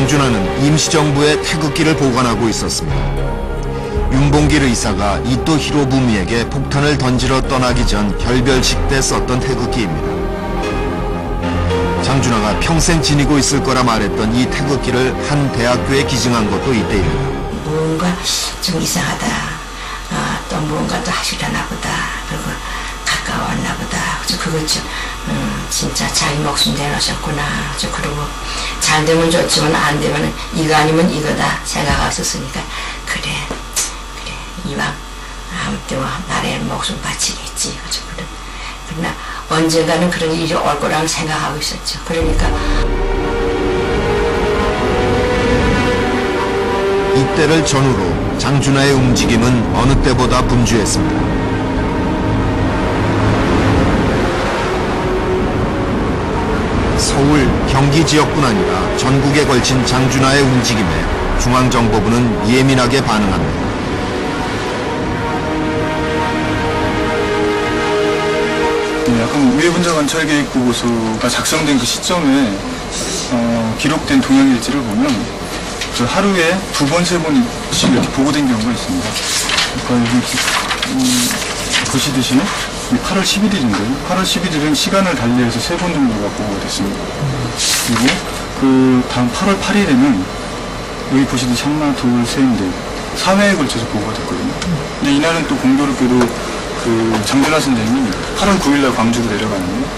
장준하는 임시정부의 태극기를 보관하고 있었습니다. 윤봉길 의사가 이토 히로부미에게 폭탄을 던지러 떠나기 전 결별식 때 썼던 태극기입니다. 장준하가 평생 지니고 있을 거라 말했던 이 태극기를 한 대학교에 기증한 것도 이때입니다. 뭔가 좀 이상하다. 또 뭔가 또 하시려나 보다. 그리고 가까웠나 보다. 그걸 좀 진짜 자기 목숨 내놓으셨구나. 그리고 잘 되면 좋지만 안 되면 이거 아니면 이거다 생각하셨으니까 그래 이왕 아무튼 나라에 목숨 바치겠지. 그러나 언젠가는 그런 일이 올 거라고 생각하고 있었죠. 그러니까 이때를 전후로 장준하의 움직임은 어느 때보다 분주했습니다. 서울, 경기 지역뿐 아니라 전국에 걸친 장준하의 움직임에 중앙정보부는 예민하게 반응합니다. 약간 우회분자 관찰계획 보고서가 작성된 그 시점에 기록된 동향일지를 보면 그 하루에 2번, 3번씩 이렇게 보고된 경우가 있습니다. 그러니까 여기 보시듯이 8월 11일인데요. 8월 11일은 시간을 달리해서 3번 정도가 보고가 됐습니다. 그리고 그 다음 8월 8일에는 여기 보시듯이 하나, 둘, 셋인데 4회에 걸쳐서 보고가 됐거든요. 근데 이날은 또 공교롭게도 그 장준하 선생님이 8월 9일날 광주로 내려가는데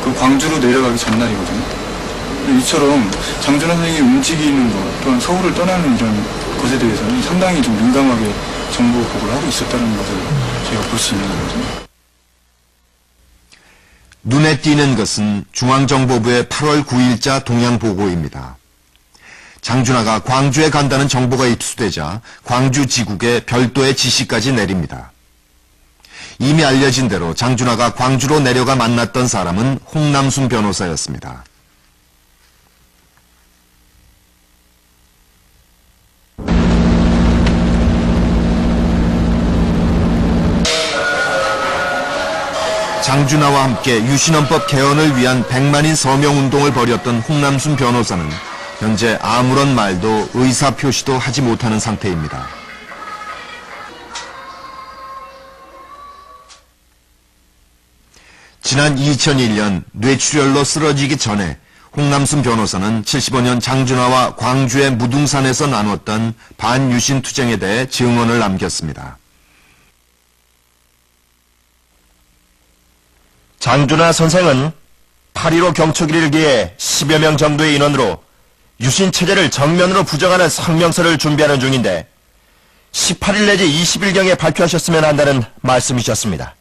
그 광주로 내려가기 전날이거든요. 이처럼 장준하 선생님이 움직이는 것 또한 서울을 떠나는 이런 것에 대해서는 상당히 좀 민감하게 정보 보고를 하고 있었다는 것을 저희가 볼 수 있는 거거든요. 눈에 띄는 것은 중앙정보부의 8월 9일자 동향보고입니다. 장준하가 광주에 간다는 정보가 입수되자 광주지국에 별도의 지시까지 내립니다. 이미 알려진 대로 장준하가 광주로 내려가 만났던 사람은 홍남순 변호사였습니다. 장준하와 함께 유신헌법 개헌을 위한 100만인 서명운동을 벌였던 홍남순 변호사는 현재 아무런 말도 의사표시도 하지 못하는 상태입니다. 지난 2001년 뇌출혈로 쓰러지기 전에 홍남순 변호사는 75년 장준하와 광주의 무등산에서 나눴던 반유신 투쟁에 대해 증언을 남겼습니다. 장준하 선생은 8.15 경축일을 기해 10여 명 정도의 인원으로 유신체제를 정면으로 부정하는 성명서를 준비하는 중인데 18일 내지 20일경에 발표하셨으면 한다는 말씀이셨습니다.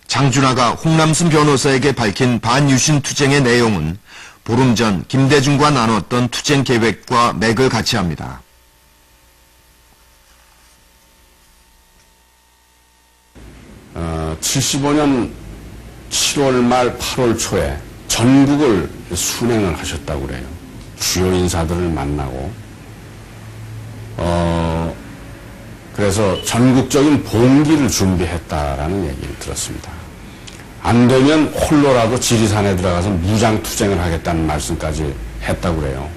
장준하가 홍남순 변호사에게 밝힌 반유신 투쟁의 내용은 보름 전 김대중과 나눴던 투쟁 계획과 맥을 같이 합니다. 어, 75년 7월 말 8월 초에 전국을 순행을 하셨다고 그래요. 주요 인사들을 만나고 그래서 전국적인 봉기를 준비했다라는 얘기를 들었습니다. 안 되면 홀로라도 지리산에 들어가서 무장투쟁을 하겠다는 말씀까지 했다고 그래요.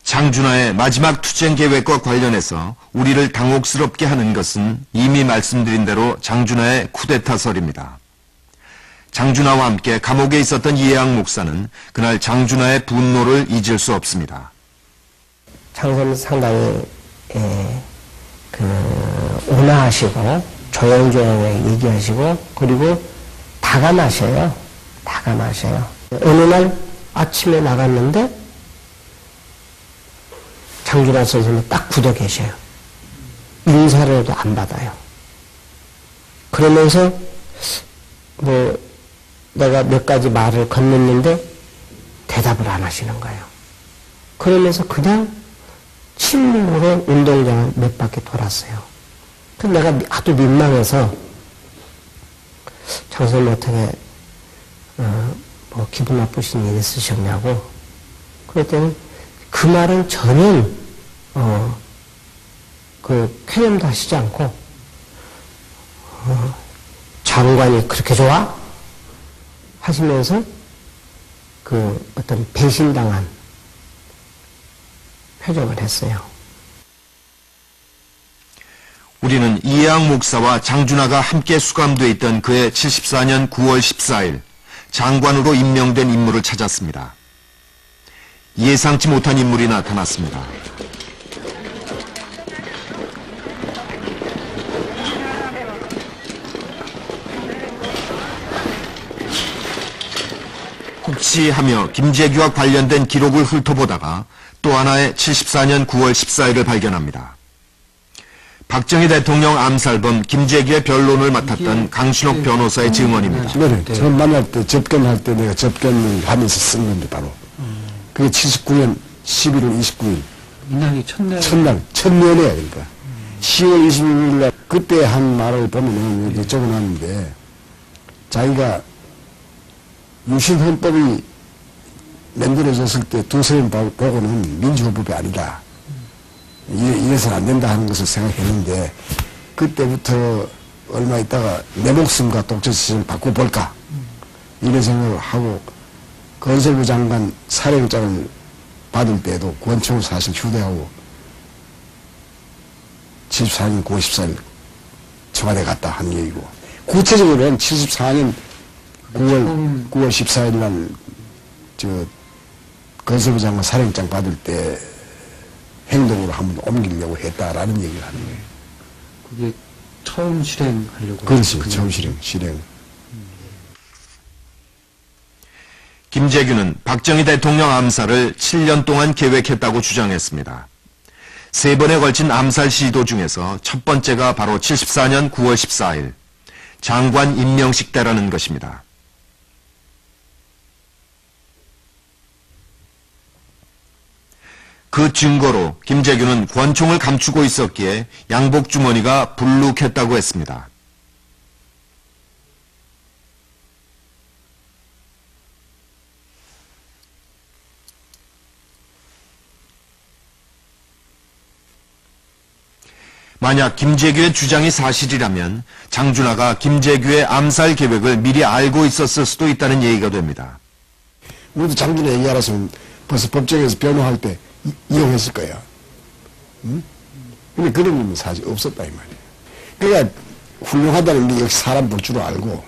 장준하의 마지막 투쟁 계획과 관련해서 우리를 당혹스럽게 하는 것은 이미 말씀드린 대로 장준하의 쿠데타설입니다. 장준하와 함께 감옥에 있었던 이해학 목사는 그날 장준하의 분노를 잊을 수 없습니다. 장선은 상당히 온화하시고 조용조용하게 얘기하시고 그리고 다가 마셔요. 어느 날 아침에 나갔는데 장준하 선생님이 딱 굳어 계셔요. 인사를 해도 안 받아요. 그러면서 내가 몇 가지 말을 건넸는데 대답을 안 하시는 거예요. 그러면서 그냥 침묵으로 운동장을 몇 바퀴 돌았어요. 그래서 내가 아주 민망해서 장선생님 어떻게 기분 나쁘신 일 있으셨냐고 그랬더니 그 말은 전혀 쾌념도 하시지 않고 장관이 그렇게 좋아? 하시면서 그 어떤 배신당한 표정을 했어요. 우리는 이해학 목사와 장준하가 함께 수감돼 있던 그해 74년 9월 14일 장관으로 임명된 인물을 찾았습니다. 예상치 못한 인물이 나타났습니다. 혹시 하며 김재규와 관련된 기록을 훑어보다가 또 하나의 74년 9월 14일을 발견합니다. 박정희 대통령 암살범 김재규의 변론을 맡았던 강신옥 변호사의 증언입니다. 네, 처음 만날 때 접견할 때 내가 접견을 하면서 쓴 건데 바로 그게 79년 11월 29일 이날이 첫날 첫년에 그러니까 10월 26일 날 그때 한 말을 보면은 이렇게 적어놨는데 자기가 유신헌법이 만들어졌을 때 두서인 보고는 민주헌법이 아니다. 이래서는 안 된다 하는 것을 생각했는데 그때부터 얼마 있다가 내 목숨과 독재시를 바꿔볼까 이런 생각을 하고 건설부 장관 사령장을 받을 때도 권총을 사실 휴대하고 74년 9월 14일 청와대 갔다 하는 얘기고 구체적으로는 74년 9월 14일 날 건설부 장관 사령장 받을 때 행동으로 한번 옮기려고 했다라는 얘기를 하는 거예요. 그게 처음 실행하려고. 그렇지, 처음 실행. 김재규는 박정희 대통령 암살을 7년 동안 계획했다고 주장했습니다. 3번에 걸친 암살 시도 중에서 첫 번째가 바로 74년 9월 14일 장관 임명식 때라는 것입니다. 그 증거로 김재규는 권총을 감추고 있었기에 양복 주머니가 불룩했다고 했습니다. 만약 김재규의 주장이 사실이라면 장준하가 김재규의 암살 계획을 미리 알고 있었을 수도 있다는 얘기가 됩니다. 우리도 장준하 얘기 알았으면 벌써 법정에서 변호할 때 이용했을 거야. 응? 근데 그런 일은 사실 없었다 이 말이야. 그러니까 훌륭하다는 게 역시 사람 볼 줄 알고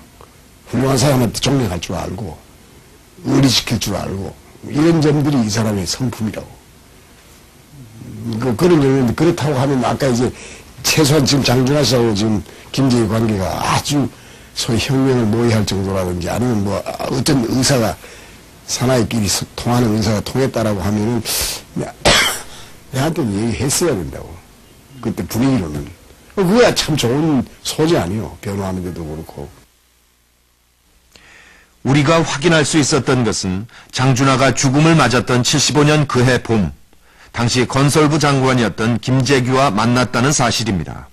훌륭한 사람한테 존경할 줄 알고 의리시킬 줄 알고 이런 점들이 이 사람의 성품이라고. 그런 점인데 그렇다고 하면 아까 이제 최소한 지금 장준하 씨하고 지금 김재규 관계가 아주 소위 혁명을 모의할 정도라든지 아니면 뭐 어떤 의사가 사나이끼리 통하는 의사가 통했다라고 하면은 내한테는 얘기했어야 된다고. 그때 분위기로는. 그거야 참 좋은 소재 아니요. 변호하는데도 그렇고. 우리가 확인할 수 있었던 것은 장준하가 죽음을 맞았던 75년 그해 봄, 당시 건설부 장관이었던 김재규와 만났다는 사실입니다.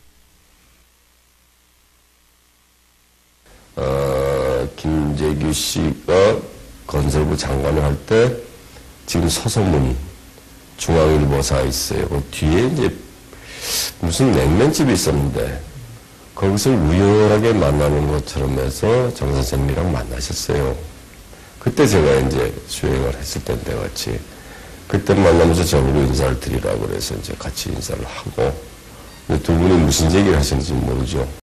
김재규 씨가 건설부 장관을 할 때 지금 서소문 중앙일보사에 있어요. 그 뒤에 이제 무슨 냉면집이 있었는데 거기서 우연하게 만나는 것처럼 해서 정 선생님이랑 만나셨어요. 그때 제가 이제 수행을 했을 때인데 같이 그때 만나면서 저보고 인사를 드리라고 그래서 이제 같이 인사를 하고 두 분이 무슨 얘기를 하시는지 모르죠.